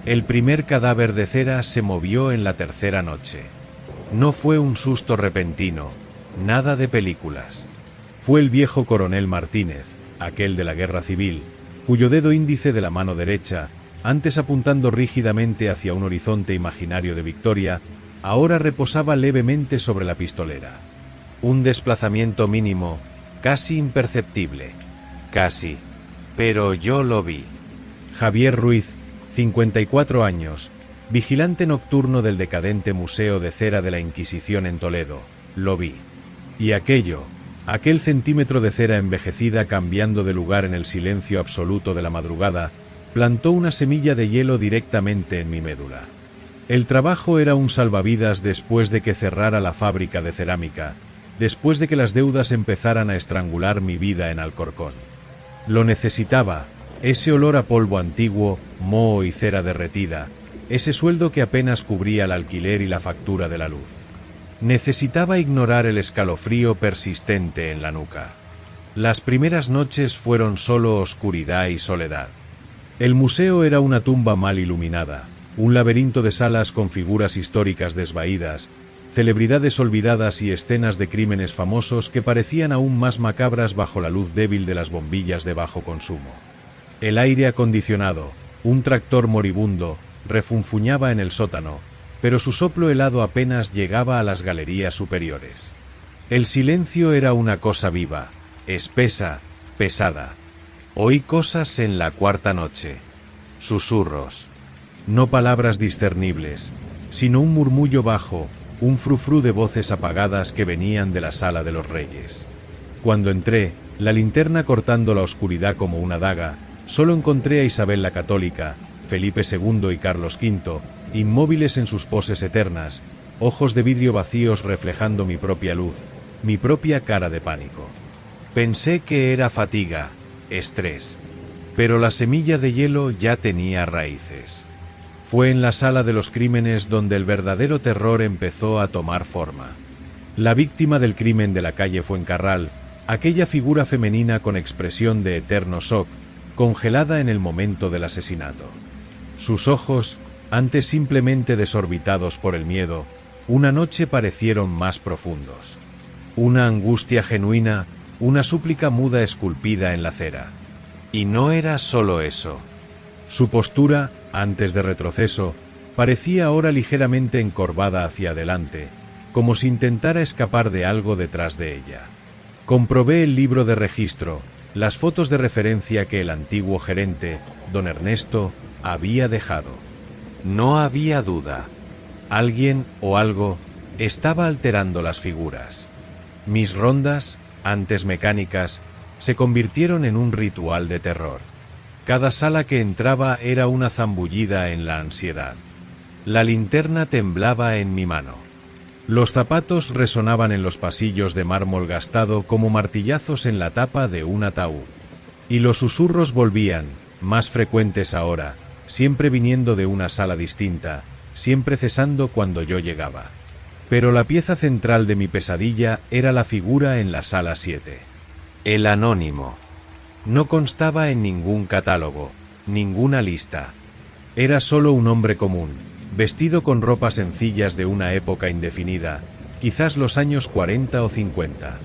El primer cadáver de cera se movió en la tercera noche. No fue un susto repentino, nada de películas. Fue el viejo coronel Martínez, aquel de la guerra civil, cuyo dedo índice de la mano derecha, antes apuntando rígidamente hacia un horizonte imaginario de victoria, ahora reposaba levemente sobre la pistolera. Un desplazamiento mínimo, casi imperceptible. Casi. Pero yo lo vi. Javier Ruiz, 54 años, vigilante nocturno del decadente Museo de Cera de la Inquisición en Toledo, lo vi. Y aquel centímetro de cera envejecida cambiando de lugar en el silencio absoluto de la madrugada, plantó una semilla de hielo directamente en mi médula. El trabajo era un salvavidas después de que cerrara la fábrica de cerámica, después de que las deudas empezaran a estrangular mi vida en Alcorcón. Lo necesitaba, ese olor a polvo antiguo, moho y cera derretida, ese sueldo que apenas cubría el alquiler y la factura de la luz. Necesitaba ignorar el escalofrío persistente en la nuca. Las primeras noches fueron solo oscuridad y soledad. El museo era una tumba mal iluminada, un laberinto de salas con figuras históricas desvaídas, celebridades olvidadas y escenas de crímenes famosos que parecían aún más macabras bajo la luz débil de las bombillas de bajo consumo. El aire acondicionado, un tractor moribundo, refunfuñaba en el sótano, pero su soplo helado apenas llegaba a las galerías superiores. El silencio era una cosa viva, espesa, pesada. Oí cosas en la cuarta noche. Susurros. No palabras discernibles, sino un murmullo bajo, un frufrú de voces apagadas que venían de la sala de los reyes. Cuando entré, la linterna cortando la oscuridad como una daga, solo encontré a Isabel la Católica, Felipe II y Carlos V, inmóviles en sus poses eternas, ojos de vidrio vacíos reflejando mi propia luz, mi propia cara de pánico. Pensé que era fatiga, estrés, pero la semilla de hielo ya tenía raíces. Fue en la sala de los crímenes donde el verdadero terror empezó a tomar forma. La víctima del crimen de la calle Fuencarral, aquella figura femenina con expresión de eterno shock, congelada en el momento del asesinato. Sus ojos, antes simplemente desorbitados por el miedo, una noche parecieron más profundos. Una angustia genuina, una súplica muda esculpida en la cera. Y no era solo eso. Su postura, antes de retroceso, parecía ahora ligeramente encorvada hacia adelante, como si intentara escapar de algo detrás de ella. Comprobé el libro de registro, las fotos de referencia que el antiguo gerente, don Ernesto, había dejado. No había duda. Alguien o algo estaba alterando las figuras. Mis rondas, antes mecánicas, se convirtieron en un ritual de terror. Cada sala que entraba era una zambullida en la ansiedad. La linterna temblaba en mi mano. Los zapatos resonaban en los pasillos de mármol gastado como martillazos en la tapa de un ataúd. Y los susurros volvían, más frecuentes ahora, siempre viniendo de una sala distinta, siempre cesando cuando yo llegaba. Pero la pieza central de mi pesadilla era la figura en la sala 7. El anónimo. No constaba en ningún catálogo, ninguna lista. Era solo un hombre común, vestido con ropas sencillas de una época indefinida, quizás los años 40 o 50.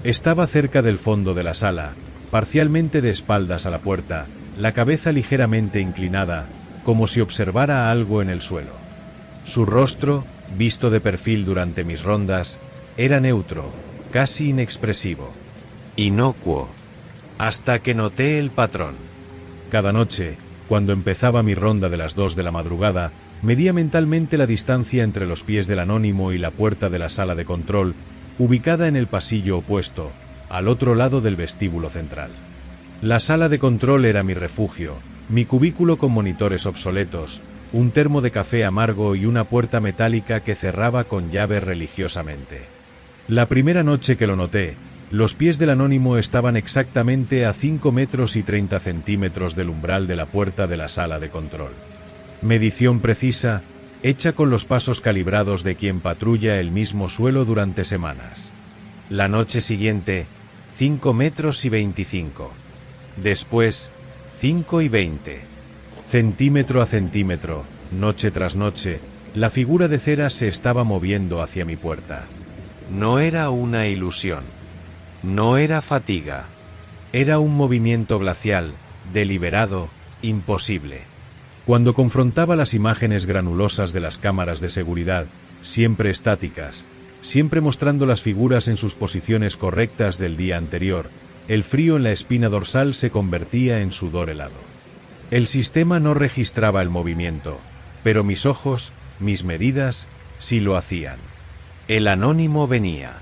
Estaba cerca del fondo de la sala, parcialmente de espaldas a la puerta, la cabeza ligeramente inclinada, como si observara algo en el suelo. Su rostro, visto de perfil durante mis rondas, era neutro, casi inexpresivo. Inocuo. Hasta que noté el patrón. Cada noche, cuando empezaba mi ronda de las 2 de la madrugada, medía mentalmente la distancia entre los pies del anónimo y la puerta de la sala de control, ubicada en el pasillo opuesto, al otro lado del vestíbulo central. La sala de control era mi refugio, mi cubículo con monitores obsoletos, un termo de café amargo y una puerta metálica que cerraba con llave religiosamente. La primera noche que lo noté, los pies del anónimo estaban exactamente a 5 metros y 30 centímetros del umbral de la puerta de la sala de control. Medición precisa, hecha con los pasos calibrados de quien patrulla el mismo suelo durante semanas. La noche siguiente, 5 metros y 25. Después, 5 y 20. Centímetro a centímetro, noche tras noche, la figura de cera se estaba moviendo hacia mi puerta. No era una ilusión. No era fatiga. Era un movimiento glacial, deliberado, imposible. Cuando confrontaba las imágenes granulosas de las cámaras de seguridad, siempre estáticas, siempre mostrando las figuras en sus posiciones correctas del día anterior, el frío en la espina dorsal se convertía en sudor helado. El sistema no registraba el movimiento, pero mis ojos, mis medidas, sí lo hacían. El anónimo venía.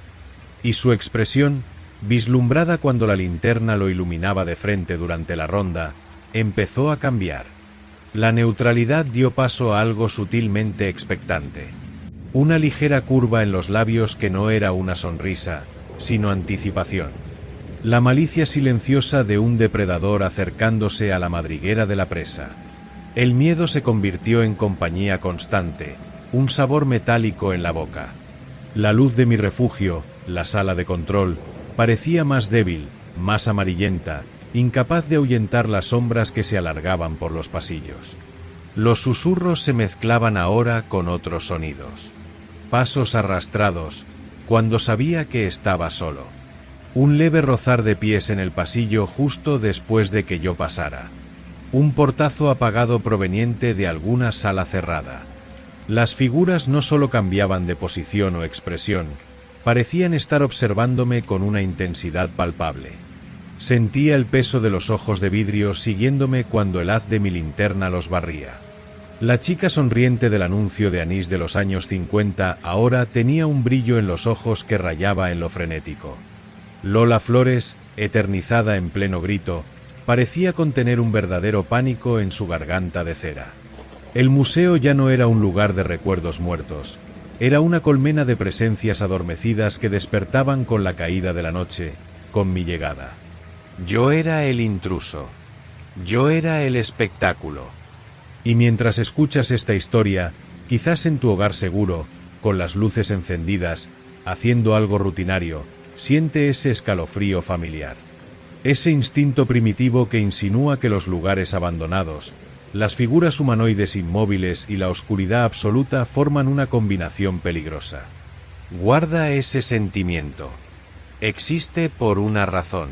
Y su expresión, vislumbrada cuando la linterna lo iluminaba de frente durante la ronda, empezó a cambiar. La neutralidad dio paso a algo sutilmente expectante. Una ligera curva en los labios que no era una sonrisa, sino anticipación. La malicia silenciosa de un depredador acercándose a la madriguera de la presa. El miedo se convirtió en compañía constante, un sabor metálico en la boca. La luz de mi refugio, la sala de control, parecía más débil, más amarillenta, incapaz de ahuyentar las sombras que se alargaban por los pasillos. Los susurros se mezclaban ahora con otros sonidos. Pasos arrastrados, cuando sabía que estaba solo. Un leve rozar de pies en el pasillo justo después de que yo pasara. Un portazo apagado proveniente de alguna sala cerrada. Las figuras no solo cambiaban de posición o expresión, parecían estar observándome con una intensidad palpable. Sentía el peso de los ojos de vidrio siguiéndome cuando el haz de mi linterna los barría. La chica sonriente del anuncio de anís de los años 50 ahora tenía un brillo en los ojos que rayaba en lo frenético. Lola Flores, eternizada en pleno grito, parecía contener un verdadero pánico en su garganta de cera. El museo ya no era un lugar de recuerdos muertos, era una colmena de presencias adormecidas que despertaban con la caída de la noche, con mi llegada. Yo era el intruso. Yo era el espectáculo. Y mientras escuchas esta historia, quizás en tu hogar seguro, con las luces encendidas, haciendo algo rutinario, siente ese escalofrío familiar. Ese instinto primitivo que insinúa que los lugares abandonados, las figuras humanoides inmóviles y la oscuridad absoluta forman una combinación peligrosa. Guarda ese sentimiento. Existe por una razón.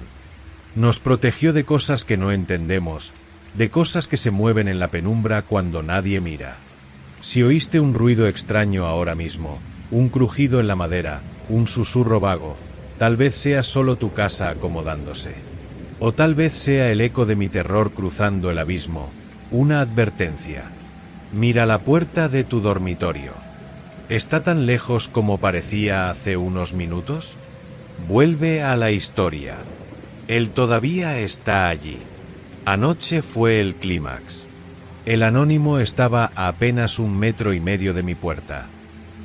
Nos protegió de cosas que no entendemos, de cosas que se mueven en la penumbra cuando nadie mira. Si oíste un ruido extraño ahora mismo, un crujido en la madera, un susurro vago, tal vez sea solo tu casa acomodándose. O tal vez sea el eco de mi terror cruzando el abismo, una advertencia. Mira la puerta de tu dormitorio. ¿Está tan lejos como parecía hace unos minutos? Vuelve a la historia. Él todavía está allí. Anoche fue el clímax. El anónimo estaba a apenas 1,5 metros de mi puerta.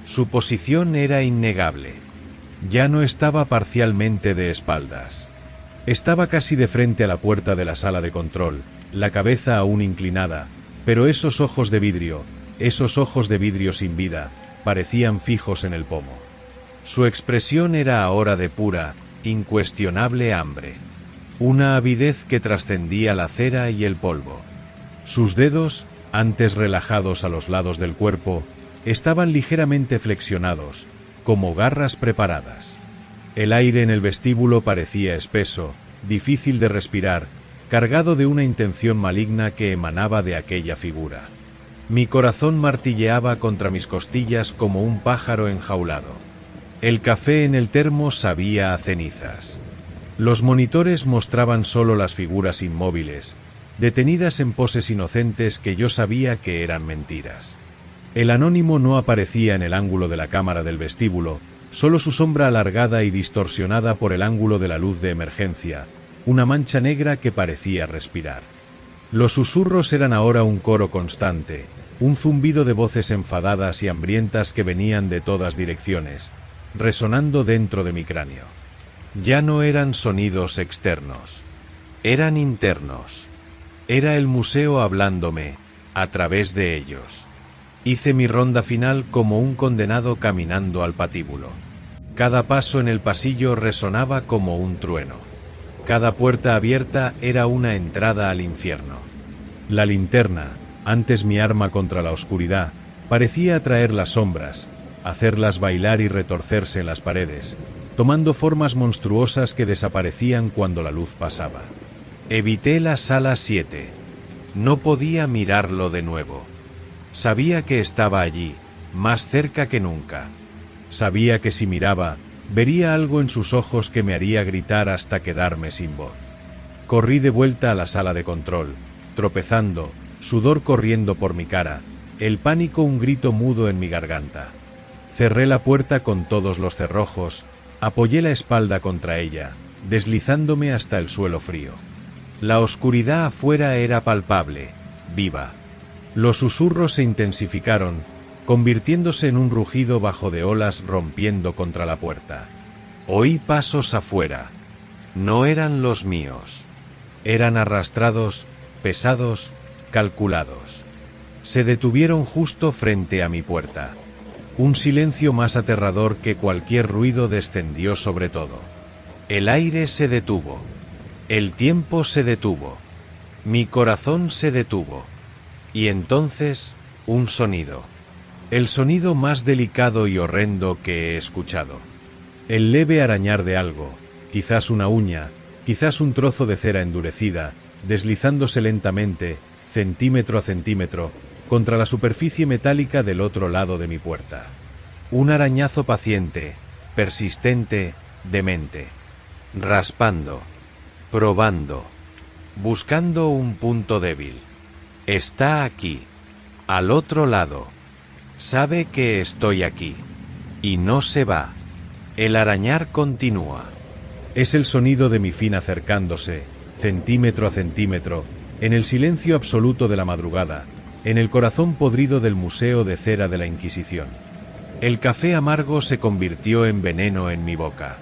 Su posición era innegable. Ya no estaba parcialmente de espaldas. Estaba casi de frente a la puerta de la sala de control, la cabeza aún inclinada, pero esos ojos de vidrio sin vida, parecían fijos en el pomo. Su expresión era ahora de pura, incuestionable hambre. Una avidez que trascendía la cera y el polvo. Sus dedos, antes relajados a los lados del cuerpo, estaban ligeramente flexionados, como garras preparadas. El aire en el vestíbulo parecía espeso, difícil de respirar, cargado de una intención maligna que emanaba de aquella figura. Mi corazón martilleaba contra mis costillas como un pájaro enjaulado. El café en el termo sabía a cenizas. Los monitores mostraban solo las figuras inmóviles, detenidas en poses inocentes que yo sabía que eran mentiras. El anónimo no aparecía en el ángulo de la cámara del vestíbulo, solo su sombra alargada y distorsionada por el ángulo de la luz de emergencia, una mancha negra que parecía respirar. Los susurros eran ahora un coro constante, un zumbido de voces enfadadas y hambrientas que venían de todas direcciones, resonando dentro de mi cráneo. Ya no eran sonidos externos, eran internos. Era el museo hablándome, a través de ellos. Hice mi ronda final como un condenado caminando al patíbulo. Cada paso en el pasillo resonaba como un trueno. Cada puerta abierta era una entrada al infierno. La linterna, Antes mi arma contra la oscuridad parecía atraer las sombras, hacerlas bailar y retorcerse en las paredes, tomando formas monstruosas que desaparecían cuando la luz pasaba. Evité la sala 7. No podía mirarlo de nuevo. Sabía que estaba allí, más cerca que nunca. Sabía que si miraba, vería algo en sus ojos que me haría gritar hasta quedarme sin voz. Corrí de vuelta a la sala de control, tropezando, sudor corriendo por mi cara, el pánico un grito mudo en mi garganta. Cerré la puerta con todos los cerrojos, apoyé la espalda contra ella, deslizándome hasta el suelo frío. La oscuridad afuera era palpable, viva. Los susurros se intensificaron, convirtiéndose en un rugido bajo de olas rompiendo contra la puerta. Oí pasos afuera. No eran los míos. Eran arrastrados, pesados, calculados. Se detuvieron justo frente a mi puerta. Un silencio más aterrador que cualquier ruido descendió sobre todo. El aire se detuvo. El tiempo se detuvo. Mi corazón se detuvo. Y entonces, un sonido. El sonido más delicado y horrendo que he escuchado. El leve arañar de algo, quizás una uña, quizás un trozo de cera endurecida, deslizándose lentamente, centímetro a centímetro, contra la superficie metálica del otro lado de mi puerta. Un arañazo paciente, persistente, demente. Raspando, probando, buscando un punto débil. Está aquí, al otro lado. Sabe que estoy aquí. Y no se va. El arañar continúa. Es el sonido de mi fin acercándose, centímetro a centímetro, en el silencio absoluto de la madrugada, en el corazón podrido del Museo de Cera de la Inquisición. El café amargo se convirtió en veneno en mi boca.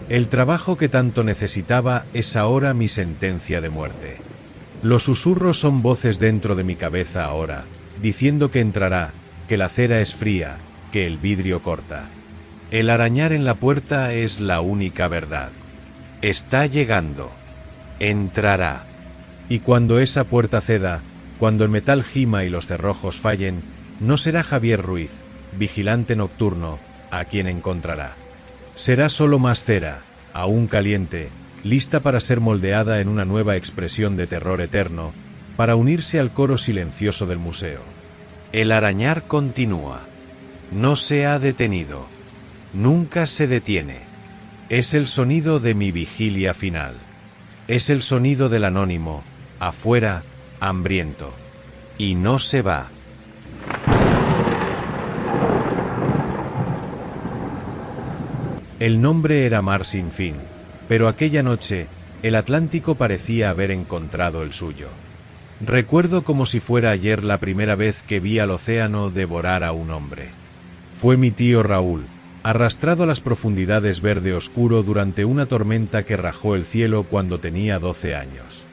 El trabajo que tanto necesitaba es ahora mi sentencia de muerte. Los susurros son voces dentro de mi cabeza ahora, diciendo que entrará, que la cera es fría, que el vidrio corta. El arañar en la puerta es la única verdad. Está llegando. Entrará. Y cuando esa puerta ceda, cuando el metal gima y los cerrojos fallen, no será Javier Ruiz, vigilante nocturno, a quien encontrará. Será solo más cera, aún caliente, lista para ser moldeada en una nueva expresión de terror eterno, para unirse al coro silencioso del museo. El arañar continúa. No se ha detenido. Nunca se detiene. Es el sonido de mi vigilia final. Es el sonido del anónimo, afuera, hambriento. Y no se va. El nombre era Mar sin fin, pero aquella noche, el Atlántico parecía haber encontrado el suyo. Recuerdo como si fuera ayer la primera vez que vi al océano devorar a un hombre. Fue mi tío Raúl, arrastrado a las profundidades verde oscuro durante una tormenta que rajó el cielo cuando tenía 12 años.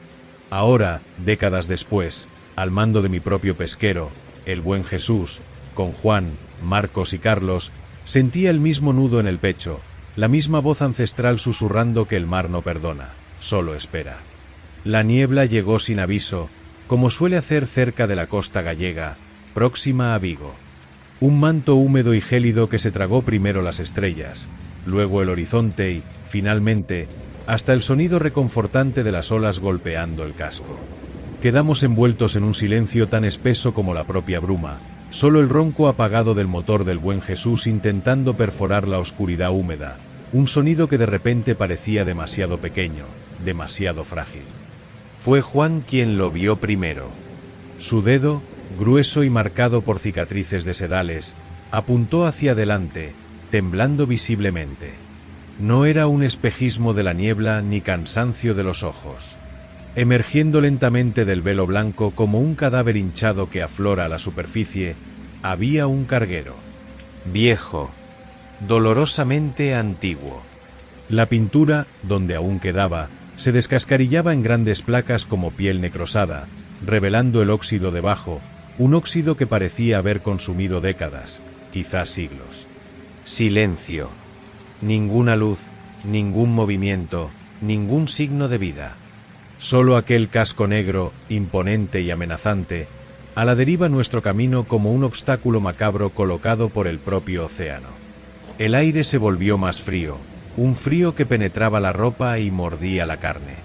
Ahora, décadas después, al mando de mi propio pesquero, el buen Jesús, con Juan, Marcos y Carlos, sentía el mismo nudo en el pecho, la misma voz ancestral susurrando que el mar no perdona, solo espera. La niebla llegó sin aviso, como suele hacer cerca de la costa gallega, próxima a Vigo. Un manto húmedo y gélido que se tragó primero las estrellas, luego el horizonte y, finalmente, hasta el sonido reconfortante de las olas golpeando el casco. Quedamos envueltos en un silencio tan espeso como la propia bruma, solo el ronco apagado del motor del buen Jesús intentando perforar la oscuridad húmeda, un sonido que de repente parecía demasiado pequeño, demasiado frágil. Fue Juan quien lo vio primero. Su dedo, grueso y marcado por cicatrices de sedales, apuntó hacia adelante, temblando visiblemente. No era un espejismo de la niebla ni cansancio de los ojos. Emergiendo lentamente del velo blanco como un cadáver hinchado que aflora a la superficie, había un carguero. Viejo, dolorosamente antiguo. La pintura, donde aún quedaba, se descascarillaba en grandes placas como piel necrosada, revelando el óxido debajo, un óxido que parecía haber consumido décadas, quizás siglos. Silencio. Ninguna luz, ningún movimiento, ningún signo de vida. Solo aquel casco negro, imponente y amenazante, a la deriva nuestro camino como un obstáculo macabro colocado por el propio océano. El aire se volvió más frío, un frío que penetraba la ropa y mordía la carne.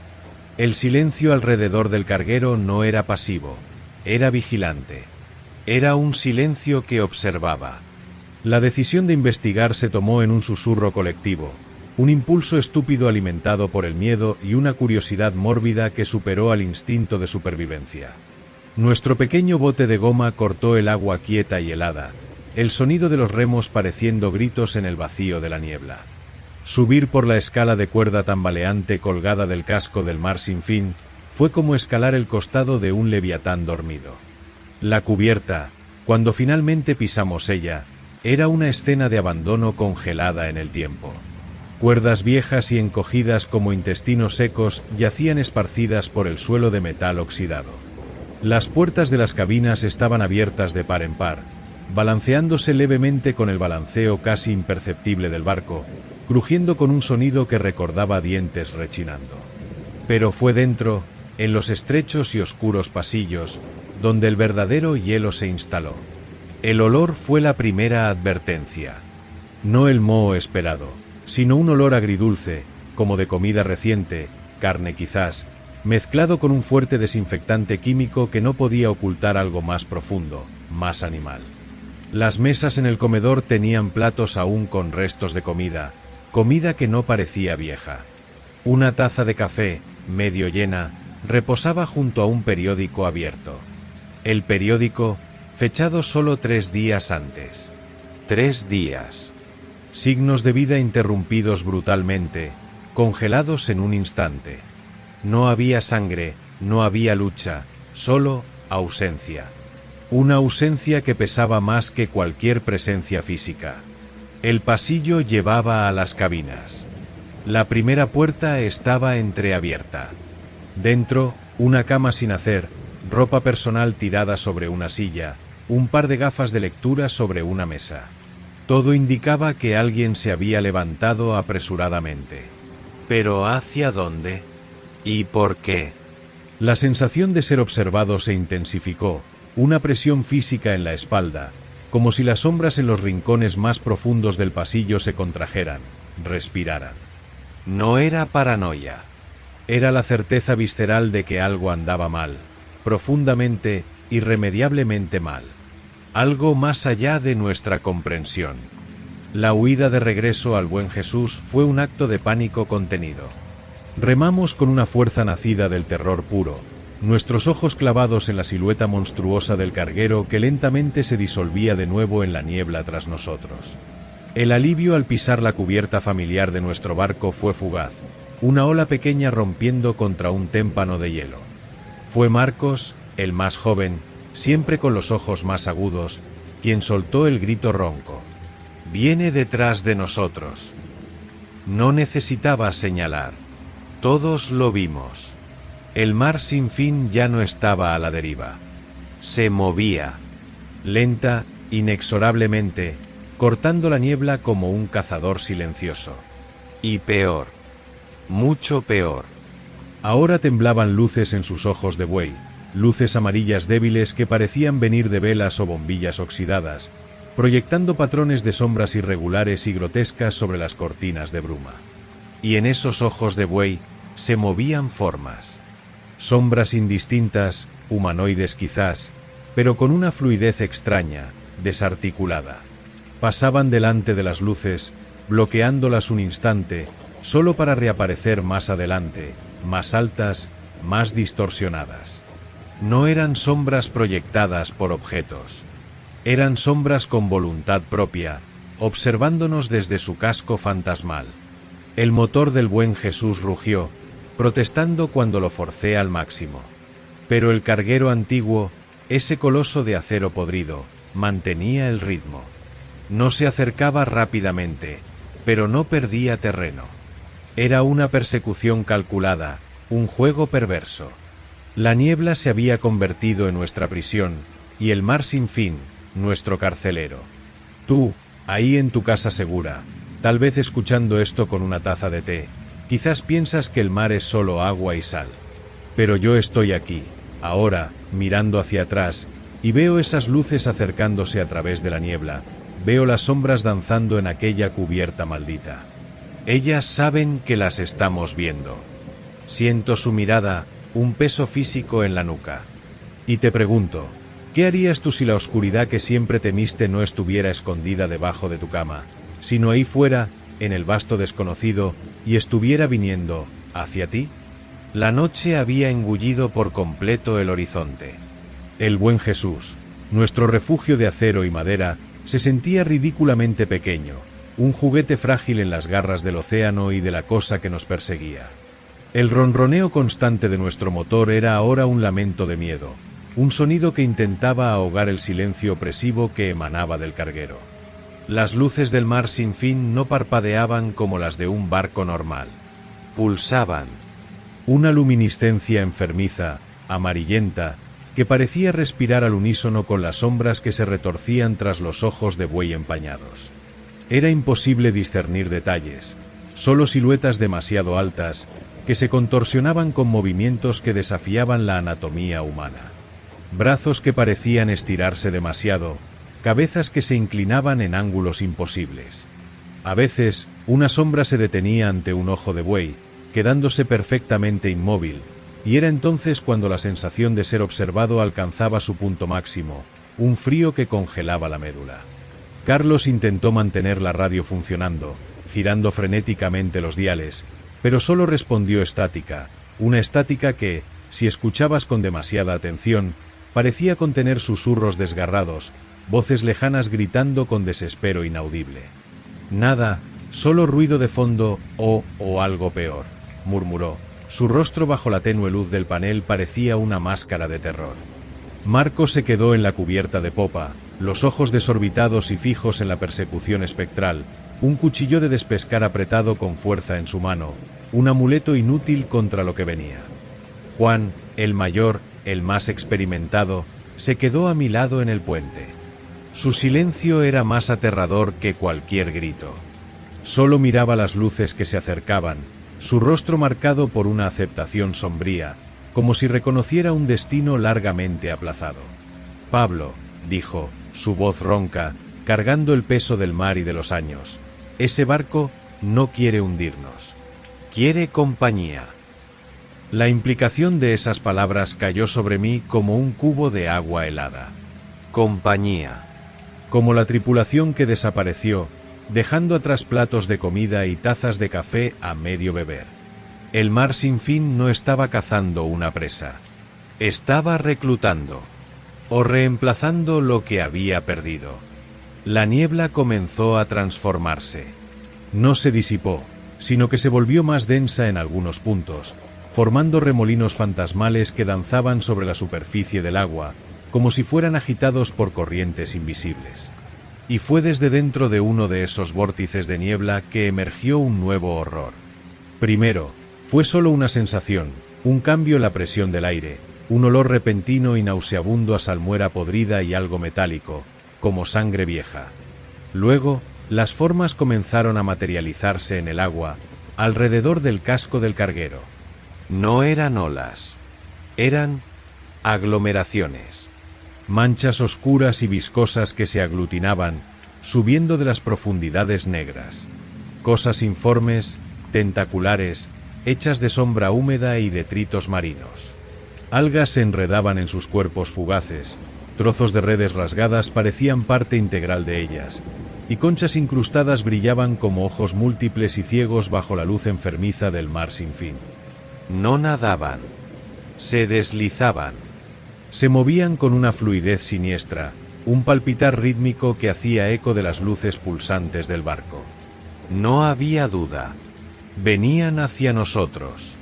El silencio alrededor del carguero no era pasivo, era vigilante. Era un silencio que observaba. La decisión de investigar se tomó en un susurro colectivo, un impulso estúpido alimentado por el miedo y una curiosidad mórbida que superó al instinto de supervivencia. Nuestro pequeño bote de goma cortó el agua quieta y helada, el sonido de los remos pareciendo gritos en el vacío de la niebla. Subir por la escala de cuerda tambaleante colgada del casco del mar sin fin fue como escalar el costado de un leviatán dormido. La cubierta, cuando finalmente pisamos ella, era una escena de abandono congelada en el tiempo. Cuerdas viejas y encogidas como intestinos secos yacían esparcidas por el suelo de metal oxidado. Las puertas de las cabinas estaban abiertas de par en par, balanceándose levemente con el balanceo casi imperceptible del barco, crujiendo con un sonido que recordaba dientes rechinando. Pero fue dentro, en los estrechos y oscuros pasillos, donde el verdadero hielo se instaló. El olor fue la primera advertencia. No el moho esperado, sino un olor agridulce, como de comida reciente, carne quizás, mezclado con un fuerte desinfectante químico que no podía ocultar algo más profundo, más animal. Las mesas en el comedor tenían platos aún con restos de comida, comida que no parecía vieja. Una taza de café, medio llena, reposaba junto a un periódico abierto. El periódico, fechado solo 3 días antes. 3 días. Signos de vida interrumpidos brutalmente, congelados en un instante. No había sangre, no había lucha, solo ausencia. Una ausencia que pesaba más que cualquier presencia física. El pasillo llevaba a las cabinas. La primera puerta estaba entreabierta. Dentro, una cama sin hacer, ropa personal tirada sobre una silla, un par de gafas de lectura sobre una mesa. Todo indicaba que alguien se había levantado apresuradamente. ¿Pero hacia dónde? ¿Y por qué? La sensación de ser observado se intensificó, una presión física en la espalda, como si las sombras en los rincones más profundos del pasillo se contrajeran, respiraran. No era paranoia. Era la certeza visceral de que algo andaba mal, profundamente, irremediablemente mal. Algo más allá de nuestra comprensión. La huida de regreso al buen Jesús fue un acto de pánico contenido. Remamos con una fuerza nacida del terror puro, nuestros ojos clavados en la silueta monstruosa del carguero que lentamente se disolvía de nuevo en la niebla tras nosotros. El alivio al pisar la cubierta familiar de nuestro barco fue fugaz, una ola pequeña rompiendo contra un témpano de hielo. Fue Marcos, el más joven, siempre con los ojos más agudos, quien soltó el grito ronco. «Viene detrás de nosotros». No necesitaba señalar. Todos lo vimos. El mar sin fin ya no estaba a la deriva. Se movía. Lenta, inexorablemente, cortando la niebla como un cazador silencioso. Y peor. Mucho peor. Ahora temblaban luces en sus ojos de buey, luces amarillas débiles que parecían venir de velas o bombillas oxidadas, proyectando patrones de sombras irregulares y grotescas sobre las cortinas de bruma. Y en esos ojos de buey se movían formas. Sombras indistintas, humanoides quizás, pero con una fluidez extraña, desarticulada. Pasaban delante de las luces, bloqueándolas un instante, solo para reaparecer más adelante, más altas, más distorsionadas. No eran sombras proyectadas por objetos. Eran sombras con voluntad propia, observándonos desde su casco fantasmal. El motor del buen Jesús rugió, protestando cuando lo forcé al máximo. Pero el carguero antiguo, ese coloso de acero podrido, mantenía el ritmo. No se acercaba rápidamente, pero no perdía terreno. Era una persecución calculada, un juego perverso. La niebla se había convertido en nuestra prisión, y el mar sin fin, nuestro carcelero. Tú, ahí en tu casa segura, tal vez escuchando esto con una taza de té, quizás piensas que el mar es solo agua y sal. Pero yo estoy aquí, ahora, mirando hacia atrás, y veo esas luces acercándose a través de la niebla, veo las sombras danzando en aquella cubierta maldita. Ellas saben que las estamos viendo. Siento su mirada, un peso físico en la nuca. Y te pregunto, ¿qué harías tú si la oscuridad que siempre temiste no estuviera escondida debajo de tu cama, sino ahí fuera, en el vasto desconocido, y estuviera viniendo hacia ti? La noche había engullido por completo el horizonte. El buen Jesús, nuestro refugio de acero y madera, se sentía ridículamente pequeño, un juguete frágil en las garras del océano y de la cosa que nos perseguía. El ronroneo constante de nuestro motor era ahora un lamento de miedo, un sonido que intentaba ahogar el silencio opresivo que emanaba del carguero. Las luces del mar sin fin no parpadeaban como las de un barco normal. Pulsaban. Una luminiscencia enfermiza, amarillenta, que parecía respirar al unísono con las sombras que se retorcían tras los ojos de buey empañados. Era imposible discernir detalles, solo siluetas demasiado altas, que se contorsionaban con movimientos que desafiaban la anatomía humana. Brazos que parecían estirarse demasiado, cabezas que se inclinaban en ángulos imposibles. A veces, una sombra se detenía ante un ojo de buey, quedándose perfectamente inmóvil, y era entonces cuando la sensación de ser observado alcanzaba su punto máximo, un frío que congelaba la médula. Carlos intentó mantener la radio funcionando, girando frenéticamente los diales, pero solo respondió estática, una estática que, si escuchabas con demasiada atención, parecía contener susurros desgarrados, voces lejanas gritando con desespero inaudible. Nada, solo ruido de fondo o algo peor, murmuró. Su rostro bajo la tenue luz del panel parecía una máscara de terror. Marcos se quedó en la cubierta de popa, los ojos desorbitados y fijos en la persecución espectral, un cuchillo de despescar apretado con fuerza en su mano, un amuleto inútil contra lo que venía. Juan, el mayor, el más experimentado, se quedó a mi lado en el puente. Su silencio era más aterrador que cualquier grito. Solo miraba las luces que se acercaban, su rostro marcado por una aceptación sombría, como si reconociera un destino largamente aplazado. Pablo, dijo, su voz ronca, cargando el peso del mar y de los años, ese barco no quiere hundirnos. Quiere compañía. La implicación de esas palabras cayó sobre mí como un cubo de agua helada. Compañía. Como la tripulación que desapareció, dejando atrás platos de comida y tazas de café a medio beber. El mar sin fin no estaba cazando una presa. Estaba reclutando. O reemplazando lo que había perdido. La niebla comenzó a transformarse. No se disipó, sino que se volvió más densa en algunos puntos, formando remolinos fantasmales que danzaban sobre la superficie del agua, como si fueran agitados por corrientes invisibles. Y fue desde dentro de uno de esos vórtices de niebla que emergió un nuevo horror. Primero, fue solo una sensación, un cambio en la presión del aire, un olor repentino y nauseabundo a salmuera podrida y algo metálico, como sangre vieja. Luego, las formas comenzaron a materializarse en el agua, alrededor del casco del carguero. No eran olas, eran aglomeraciones. Manchas oscuras y viscosas que se aglutinaban, subiendo de las profundidades negras. Cosas informes, tentaculares, hechas de sombra húmeda y detritos marinos. Algas se enredaban en sus cuerpos fugaces, trozos de redes rasgadas parecían parte integral de ellas, y conchas incrustadas brillaban como ojos múltiples y ciegos bajo la luz enfermiza del mar sin fin. No nadaban, se deslizaban. Se movían con una fluidez siniestra, un palpitar rítmico que hacía eco de las luces pulsantes del barco. No había duda. Venían hacia nosotros.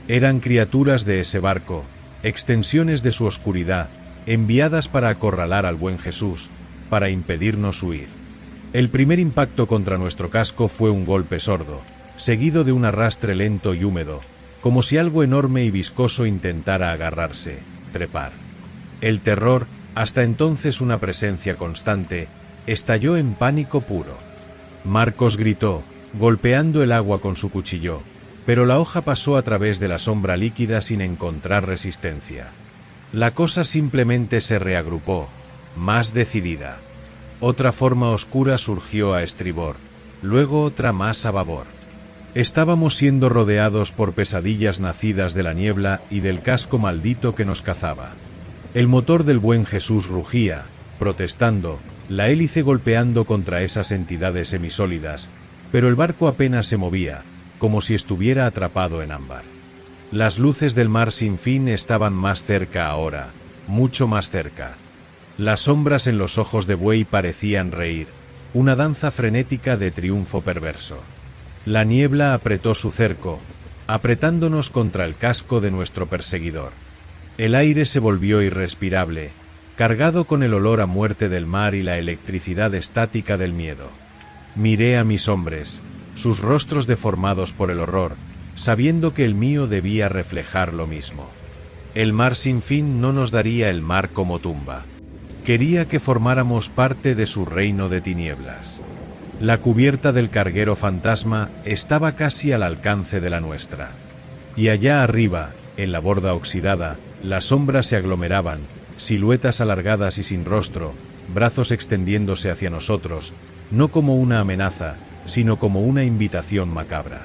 Eran criaturas de ese barco, extensiones de su oscuridad, enviadas para acorralar al buen Jesús, para impedirnos huir. El primer impacto contra nuestro casco fue un golpe sordo, seguido de un arrastre lento y húmedo, como si algo enorme y viscoso intentara agarrarse, trepar. El terror, hasta entonces una presencia constante, estalló en pánico puro. Marcos gritó, golpeando el agua con su cuchillo, pero la hoja pasó a través de la sombra líquida sin encontrar resistencia. La cosa simplemente se reagrupó, más decidida. Otra forma oscura surgió a estribor, luego otra más a babor. Estábamos siendo rodeados por pesadillas nacidas de la niebla y del casco maldito que nos cazaba. El motor del buen Jesús rugía, protestando, la hélice golpeando contra esas entidades semisólidas, pero el barco apenas se movía, como si estuviera atrapado en ámbar. Las luces del mar sin fin estaban más cerca ahora, mucho más cerca. Las sombras en los ojos de buey parecían reír, una danza frenética de triunfo perverso. La niebla apretó su cerco, apretándonos contra el casco de nuestro perseguidor. El aire se volvió irrespirable, cargado con el olor a muerte del mar y la electricidad estática del miedo. Miré a mis hombres, sus rostros deformados por el horror, sabiendo que el mío debía reflejar lo mismo. El mar sin fin no nos daría el mar como tumba. Quería que formáramos parte de su reino de tinieblas. La cubierta del carguero fantasma estaba casi al alcance de la nuestra. Y allá arriba, en la borda oxidada, las sombras se aglomeraban, siluetas alargadas y sin rostro, brazos extendiéndose hacia nosotros, no como una amenaza, sino como una invitación macabra.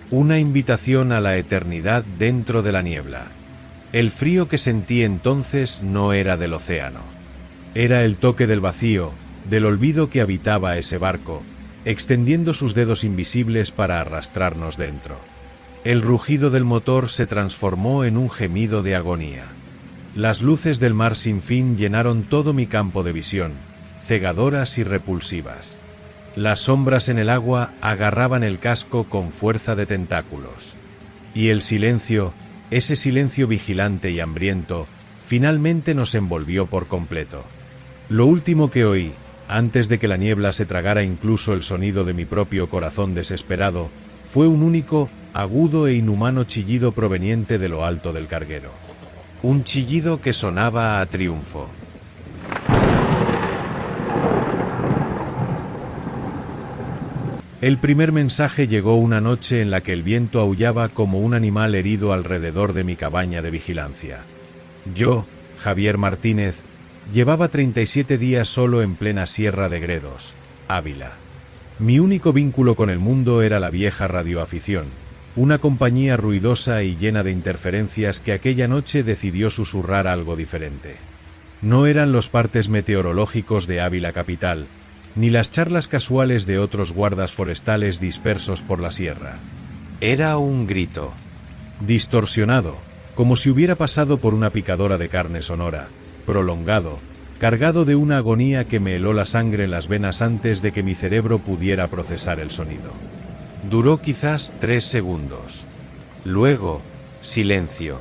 Una invitación a la eternidad dentro de la niebla. El frío que sentí entonces no era del océano. Era el toque del vacío, del olvido que habitaba ese barco, extendiendo sus dedos invisibles para arrastrarnos dentro. El rugido del motor se transformó en un gemido de agonía. Las luces del mar sin fin llenaron todo mi campo de visión, cegadoras y repulsivas. Las sombras en el agua agarraban el casco con fuerza de tentáculos. Y el silencio, ese silencio vigilante y hambriento, finalmente nos envolvió por completo. Lo último que oí, antes de que la niebla se tragara incluso el sonido de mi propio corazón desesperado, fue un único, agudo e inhumano chillido proveniente de lo alto del carguero. Un chillido que sonaba a triunfo. El primer mensaje llegó una noche en la que el viento aullaba como un animal herido alrededor de mi cabaña de vigilancia. Yo, Javier Martínez, llevaba 37 días solo en plena Sierra de Gredos, Ávila. Mi único vínculo con el mundo era la vieja radioafición, una compañía ruidosa y llena de interferencias que aquella noche decidió susurrar algo diferente. No eran los partes meteorológicos de Ávila capital, ni las charlas casuales de otros guardas forestales dispersos por la sierra. Era un grito, distorsionado, como si hubiera pasado por una picadora de carne sonora, prolongado, cargado de una agonía que me heló la sangre en las venas antes de que mi cerebro pudiera procesar el sonido. Duró quizás 3 segundos. Luego, silencio.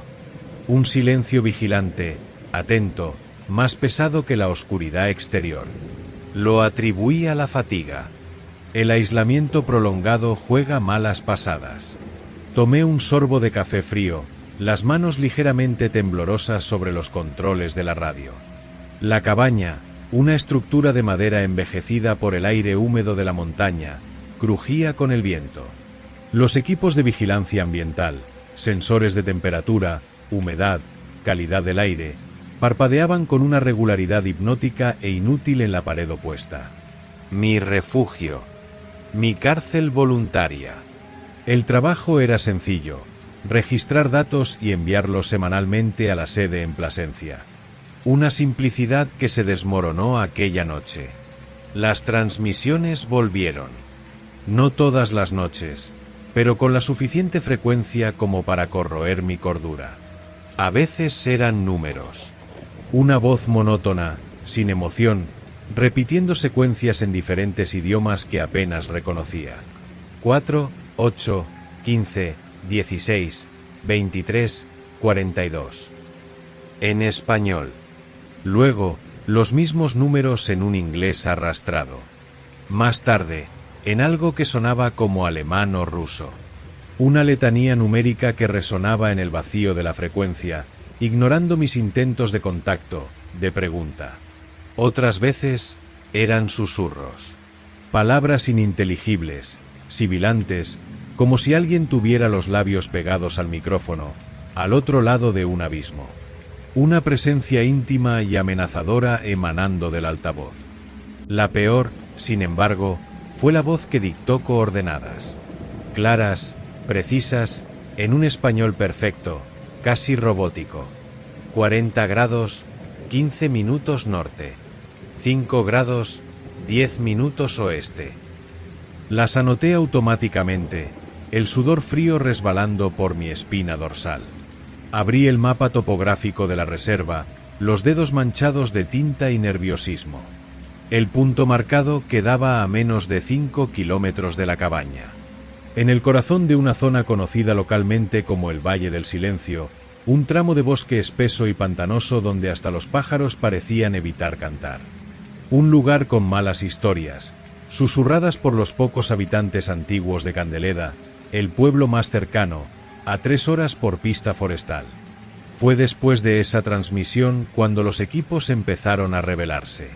Un silencio vigilante, atento, más pesado que la oscuridad exterior. Lo atribuí a la fatiga. El aislamiento prolongado juega malas pasadas. Tomé un sorbo de café frío, las manos ligeramente temblorosas sobre los controles de la radio. La cabaña, una estructura de madera envejecida por el aire húmedo de la montaña, crujía con el viento. Los equipos de vigilancia ambiental, sensores de temperatura, humedad, calidad del aire, parpadeaban con una regularidad hipnótica e inútil en la pared opuesta. Mi refugio. Mi cárcel voluntaria. El trabajo era sencillo: registrar datos y enviarlos semanalmente a la sede en Plasencia. Una simplicidad que se desmoronó aquella noche. Las transmisiones volvieron. No todas las noches, pero con la suficiente frecuencia como para corroer mi cordura. A veces eran números. Una voz monótona, sin emoción, repitiendo secuencias en diferentes idiomas que apenas reconocía. 4, 8, 15, 16, 23, 42. En español. Luego, los mismos números en un inglés arrastrado. Más tarde, en algo que sonaba como alemán o ruso. Una letanía numérica que resonaba en el vacío de la frecuencia, ignorando mis intentos de contacto, de pregunta. Otras veces, eran susurros. Palabras ininteligibles, sibilantes, como si alguien tuviera los labios pegados al micrófono, al otro lado de un abismo. una presencia íntima y amenazadora emanando del altavoz. La peor, sin embargo, fue la voz que dictó coordenadas. Claras, precisas, en un español perfecto, casi robótico. 40 grados, 15 minutos norte. 5 grados, 10 minutos oeste. Las anoté automáticamente, el sudor frío resbalando por mi espina dorsal. Abrí el mapa topográfico de la reserva, los dedos manchados de tinta y nerviosismo. El punto marcado quedaba a menos de 5 kilómetros de la cabaña. En el corazón de una zona conocida localmente como el Valle del Silencio, un tramo de bosque espeso y pantanoso donde hasta los pájaros parecían evitar cantar. Un lugar con malas historias, susurradas por los pocos habitantes antiguos de Candeleda, el pueblo más cercano, a 3 horas por pista forestal. Fue después de esa transmisión cuando los equipos empezaron a rebelarse.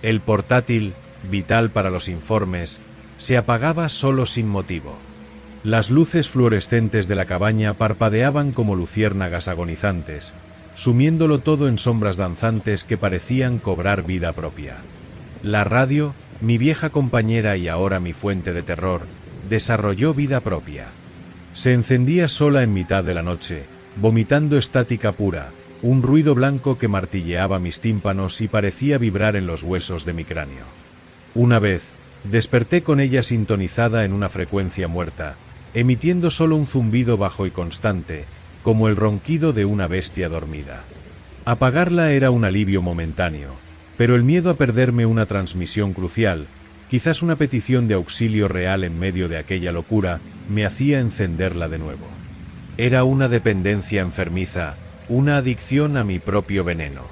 El portátil, vital para los informes, se apagaba solo sin motivo. Las luces fluorescentes de la cabaña parpadeaban como luciérnagas agonizantes, sumiéndolo todo en sombras danzantes que parecían cobrar vida propia. La radio, mi vieja compañera y ahora mi fuente de terror, desarrolló vida propia. Se encendía sola en mitad de la noche, vomitando estática pura, un ruido blanco que martilleaba mis tímpanos y parecía vibrar en los huesos de mi cráneo. Una vez, desperté con ella sintonizada en una frecuencia muerta, emitiendo solo un zumbido bajo y constante, como el ronquido de una bestia dormida. Apagarla era un alivio momentáneo, pero el miedo a perderme una transmisión crucial, quizás una petición de auxilio real en medio de aquella locura, me hacía encenderla de nuevo. Era una dependencia enfermiza, una adicción a mi propio veneno.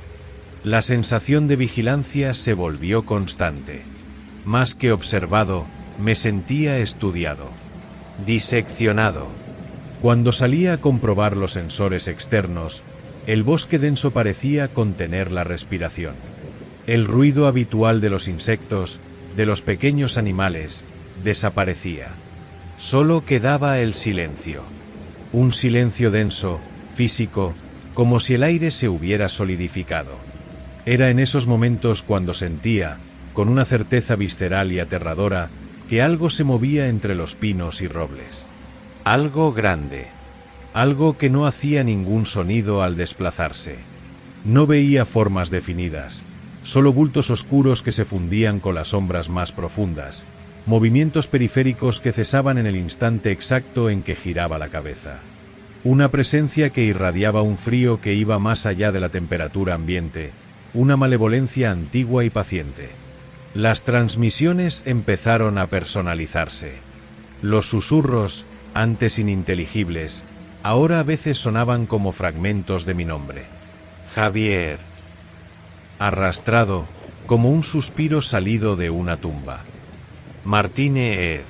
La sensación de vigilancia se volvió constante. Más que observado, me sentía estudiado, diseccionado. Cuando salía a comprobar los sensores externos, el bosque denso parecía contener la respiración. El ruido habitual de los insectos, de los pequeños animales, desaparecía. Solo quedaba el silencio. Un silencio denso, físico, como si el aire se hubiera solidificado. Era en esos momentos cuando sentía, con una certeza visceral y aterradora, que algo se movía entre los pinos y robles. Algo grande. Algo que no hacía ningún sonido al desplazarse. No veía formas definidas, solo bultos oscuros que se fundían con las sombras más profundas, movimientos periféricos que cesaban en el instante exacto en que giraba la cabeza. Una presencia que irradiaba un frío que iba más allá de la temperatura ambiente, una malevolencia antigua y paciente. Las transmisiones empezaron a personalizarse. Los susurros, antes ininteligibles, ahora a veces sonaban como fragmentos de mi nombre. Javier. Arrastrado, como un suspiro salido de una tumba. Martínez.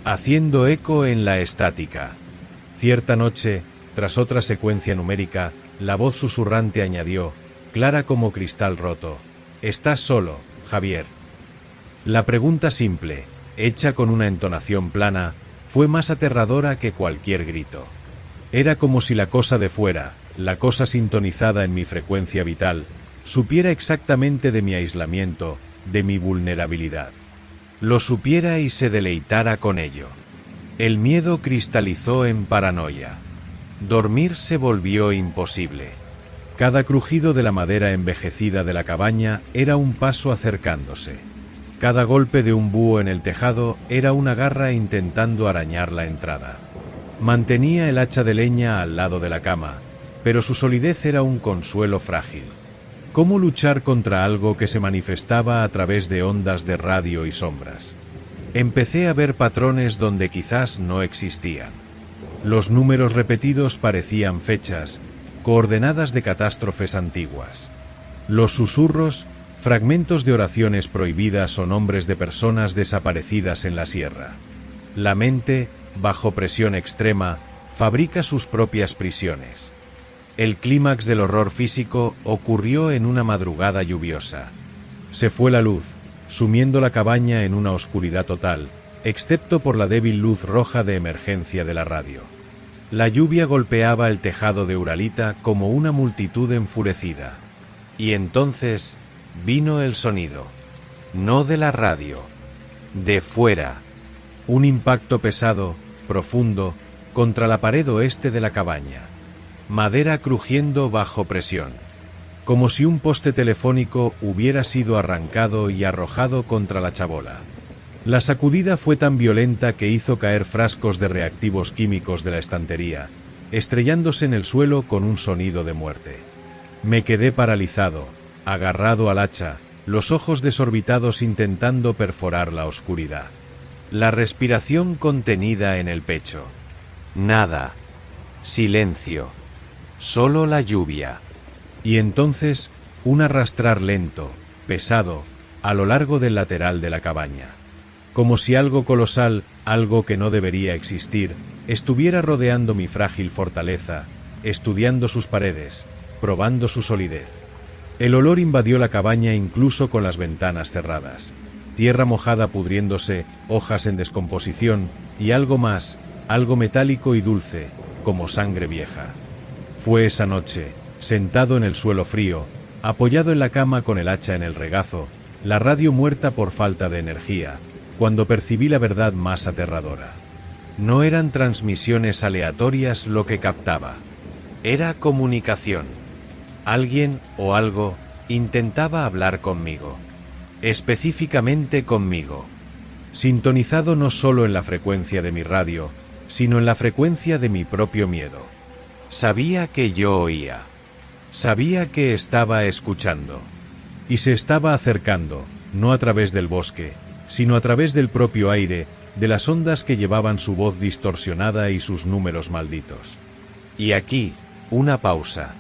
Haciendo eco en la estática. Cierta noche, tras otra secuencia numérica, la voz susurrante añadió, clara como cristal roto: «¿Estás solo, Javier?». La pregunta simple, hecha con una entonación plana, fue más aterradora que cualquier grito. Era como si la cosa de fuera, la cosa sintonizada en mi frecuencia vital, supiera exactamente de mi aislamiento, de mi vulnerabilidad. Lo supiera y se deleitara con ello. El miedo cristalizó en paranoia. Dormir se volvió imposible. Cada crujido de la madera envejecida de la cabaña era un paso acercándose. Cada golpe de un búho en el tejado era una garra intentando arañar la entrada. Mantenía el hacha de leña al lado de la cama, pero su solidez era un consuelo frágil. ¿Cómo luchar contra algo que se manifestaba a través de ondas de radio y sombras? Empecé a ver patrones donde quizás no existían. Los números repetidos parecían fechas, coordenadas de catástrofes antiguas. Los susurros, fragmentos de oraciones prohibidas o nombres de personas desaparecidas en la sierra. La mente, bajo presión extrema, fabrica sus propias prisiones. El clímax del horror físico ocurrió en una madrugada lluviosa. Se fue la luz, sumiendo la cabaña en una oscuridad total, excepto por la débil luz roja de emergencia de la radio. La lluvia golpeaba el tejado de Uralita como una multitud enfurecida. Y entonces vino el sonido. No de la radio. De fuera. Un impacto pesado, profundo, contra la pared oeste de la cabaña. Madera crujiendo bajo presión. Como si un poste telefónico hubiera sido arrancado y arrojado contra la chabola. La sacudida fue tan violenta que hizo caer frascos de reactivos químicos de la estantería, estrellándose en el suelo con un sonido de muerte. Me quedé paralizado, agarrado al hacha, los ojos desorbitados intentando perforar la oscuridad. La respiración contenida en el pecho. Nada. Silencio. Solo la lluvia. Y entonces, un arrastrar lento, pesado, a lo largo del lateral de la cabaña. Como si algo colosal, algo que no debería existir, estuviera rodeando mi frágil fortaleza, estudiando sus paredes, probando su solidez. El olor invadió la cabaña incluso con las ventanas cerradas. Tierra mojada pudriéndose, hojas en descomposición, y algo más, algo metálico y dulce, como sangre vieja. Fue esa noche, sentado en el suelo frío, apoyado en la cama con el hacha en el regazo, la radio muerta por falta de energía, cuando percibí la verdad más aterradora. No eran transmisiones aleatorias lo que captaba. Era comunicación. Alguien o algo intentaba hablar conmigo. Específicamente conmigo. Sintonizado no solo en la frecuencia de mi radio, sino en la frecuencia de mi propio miedo. Sabía que yo oía. Sabía que estaba escuchando. Y se estaba acercando, no a través del bosque, sino a través del propio aire, de las ondas que llevaban su voz distorsionada y sus números malditos. Y aquí, una pausa.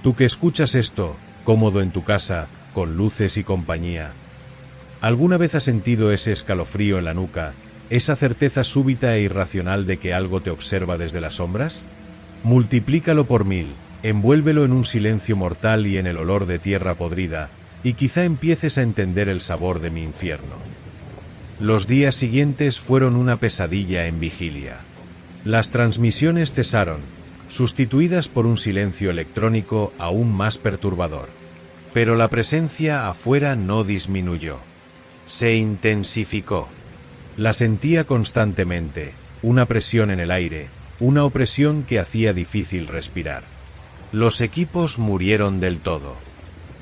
Tú que escuchas esto, cómodo en tu casa, con luces y compañía, ¿alguna vez has sentido ese escalofrío en la nuca, esa certeza súbita e irracional de que algo te observa desde las sombras? Multiplícalo por 1000, envuélvelo en un silencio mortal y en el olor de tierra podrida, y quizá empieces a entender el sabor de mi infierno. Los días siguientes fueron una pesadilla en vigilia. Las transmisiones cesaron, sustituidas por un silencio electrónico aún más perturbador. Pero la presencia afuera no disminuyó. Se intensificó. La sentía constantemente, una presión en el aire, una opresión que hacía difícil respirar. Los equipos murieron del todo.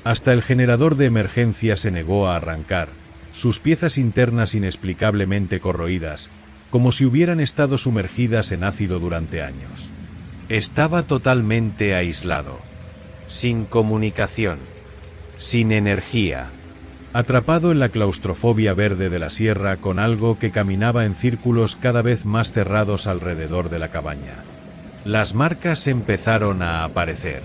Hasta el generador de emergencia se negó a arrancar, sus piezas internas inexplicablemente corroídas, como si hubieran estado sumergidas en ácido durante años. Estaba totalmente aislado, sin comunicación, sin energía, atrapado en la claustrofobia verde de la sierra con algo que caminaba en círculos cada vez más cerrados alrededor de la cabaña. Las marcas empezaron a aparecer.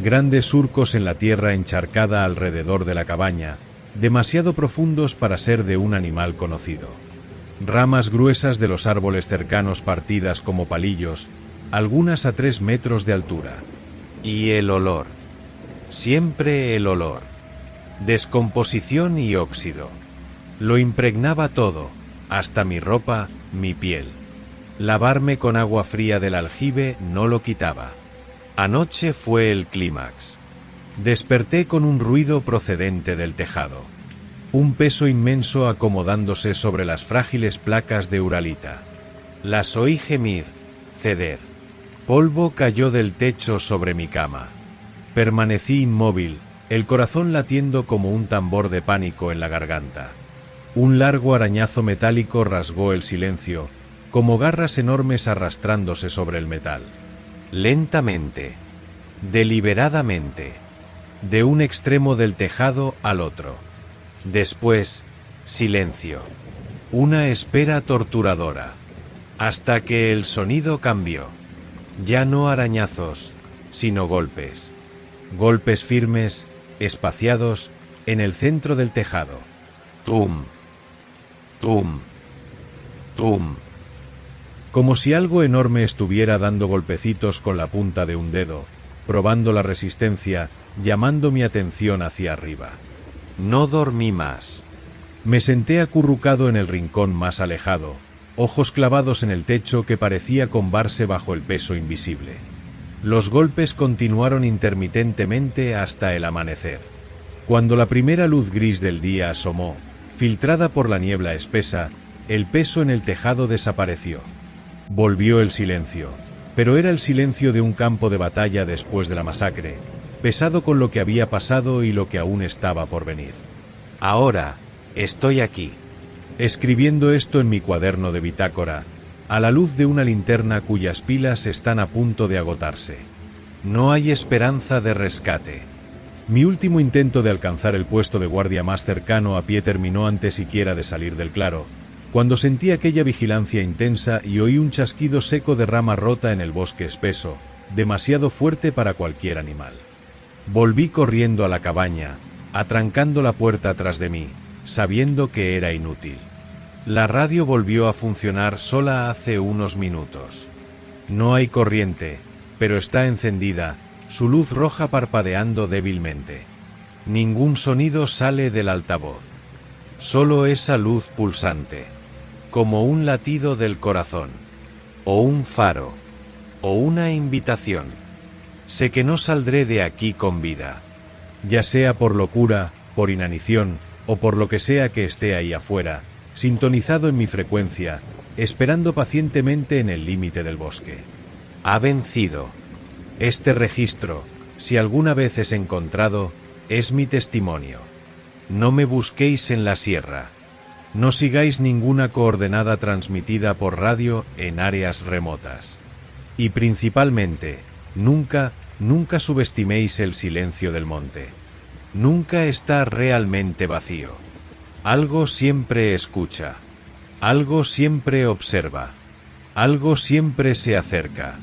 Grandes surcos en la tierra encharcada alrededor de la cabaña, demasiado profundos para ser de un animal conocido. Ramas gruesas de los árboles cercanos partidas como palillos, algunas a 3 metros de altura. Y el olor. Siempre el olor. Descomposición y óxido. Lo impregnaba todo, hasta mi ropa, mi piel. Lavarme con agua fría del aljibe no lo quitaba. Anoche fue el clímax. Desperté con un ruido procedente del tejado. Un peso inmenso acomodándose sobre las frágiles placas de Uralita. Las oí gemir, ceder. Polvo cayó del techo sobre mi cama. Permanecí inmóvil, el corazón latiendo como un tambor de pánico en la garganta. Un largo arañazo metálico rasgó el silencio, como garras enormes arrastrándose sobre el metal. Lentamente, deliberadamente, de un extremo del tejado al otro. Después, silencio. Una espera torturadora. Hasta que el sonido cambió. Ya no arañazos, sino golpes. Golpes firmes, espaciados, en el centro del tejado. Tum, tum, tum. Como si algo enorme estuviera dando golpecitos con la punta de un dedo, probando la resistencia, llamando mi atención hacia arriba. No dormí más. Me senté acurrucado en el rincón más alejado, ojos clavados en el techo que parecía combarse bajo el peso invisible. Los golpes continuaron intermitentemente hasta el amanecer. Cuando la primera luz gris del día asomó, filtrada por la niebla espesa, el peso en el tejado desapareció. Volvió el silencio, pero era el silencio de un campo de batalla después de la masacre, pesado con lo que había pasado y lo que aún estaba por venir. Ahora, estoy aquí. Escribiendo esto en mi cuaderno de bitácora, a la luz de una linterna cuyas pilas están a punto de agotarse. No hay esperanza de rescate. Mi último intento de alcanzar el puesto de guardia más cercano a pie terminó antes siquiera de salir del claro, cuando sentí aquella vigilancia intensa y oí un chasquido seco de rama rota en el bosque espeso, demasiado fuerte para cualquier animal. Volví corriendo a la cabaña, atrancando la puerta tras de mí, sabiendo que era inútil. La radio volvió a funcionar sola hace unos minutos. No hay corriente, pero está encendida, su luz roja parpadeando débilmente. Ningún sonido sale del altavoz. Solo esa luz pulsante, como un latido del corazón, o un faro, o una invitación. Sé que no saldré de aquí con vida, ya sea por locura, por inanición, o por lo que sea que esté ahí afuera, sintonizado en mi frecuencia, esperando pacientemente en el límite del bosque. Ha vencido. Este registro, si alguna vez es encontrado, es mi testimonio. No me busquéis en la sierra. No sigáis ninguna coordenada transmitida por radio en áreas remotas. Y principalmente, nunca subestiméis el silencio del monte. Nunca está realmente vacío. Algo siempre escucha. Algo siempre observa. Algo siempre se acerca.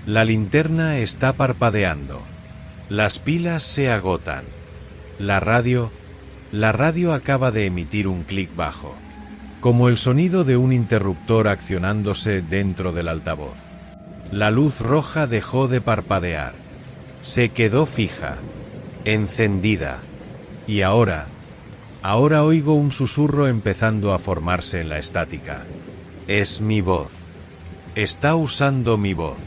La linterna está parpadeando. Las pilas se agotan. La radio acaba de emitir un clic bajo, como el sonido de un interruptor accionándose dentro del altavoz. La luz roja dejó de parpadear. Se quedó fija, encendida. Y ahora oigo un susurro empezando a formarse en la estática. Es mi voz. Está usando mi voz.